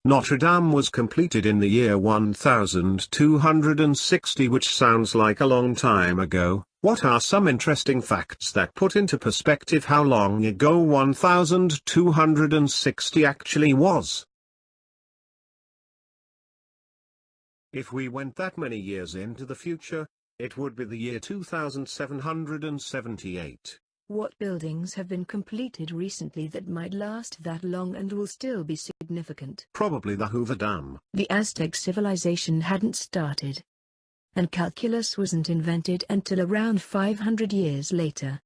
Notre-Dame was completed in the year 1260, which sounds like a long time ago. What are some interesting facts that put into perspective how long ago 1260 actually was? If we went that many years into the future, it would be the year 2778. What buildings have been completed recently that might last that long and will still be significant? Probably the Hoover Dam. The Aztec civilization hadn't started, and calculus wasn't invented until around 500 years later.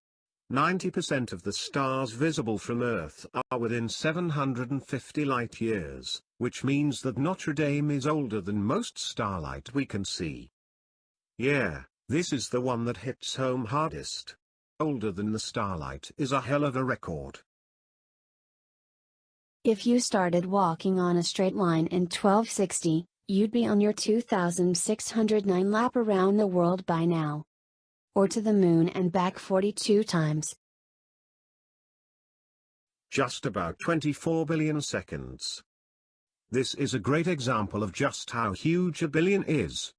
90% of the stars visible from Earth are within 750 light-years, which means that Notre-Dame is older than most starlight we can see. Yeah, this is the one that hits home hardest. Older than the starlight is a hell of a record. If you started walking on a straight line in 1260, you'd be on your 2,609 lap around the world by now. Or to the moon and back 42 times. Just about 24 billion seconds. This is a great example of just how huge a billion is.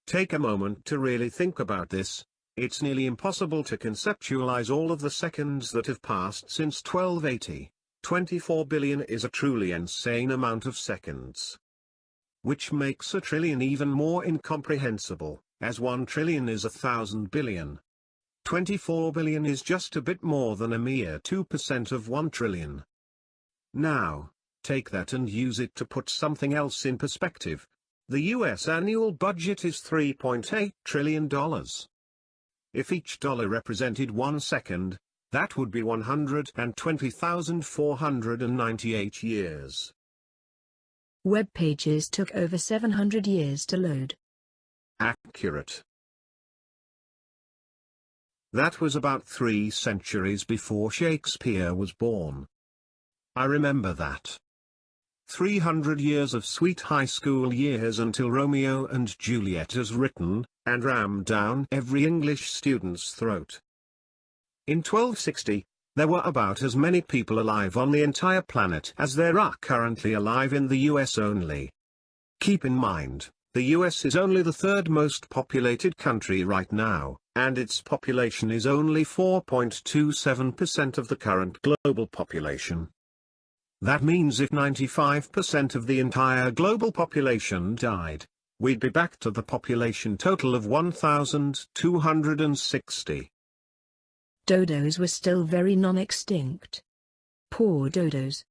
Take a moment to really think about this. It's nearly impossible to conceptualize all of the seconds that have passed since 1280. 24 billion is a truly insane amount of seconds. Which makes a trillion even more incomprehensible, as 1 trillion is 1,000 billion. 24 billion is just a bit more than a mere 2% of 1 trillion. Now, take that and use it to put something else in perspective. The US annual budget is $3.8 trillion. If each dollar represented 1 second, that would be 120,498 years. Web pages took over 700 years to load. Accurate. That was about 3 centuries before Shakespeare was born. I remember that. 300 years of sweet high school years until Romeo and Juliet is written, and rammed down every English student's throat. In 1260, there were about as many people alive on the entire planet as there are currently alive in the US only. Keep in mind, the US is only the 3rd most populated country right now, and its population is only 4.27% of the current global population. That means if 95% of the entire global population died, we'd be back to the population total of 1,260. Dodos were still very non-extinct. Poor dodos.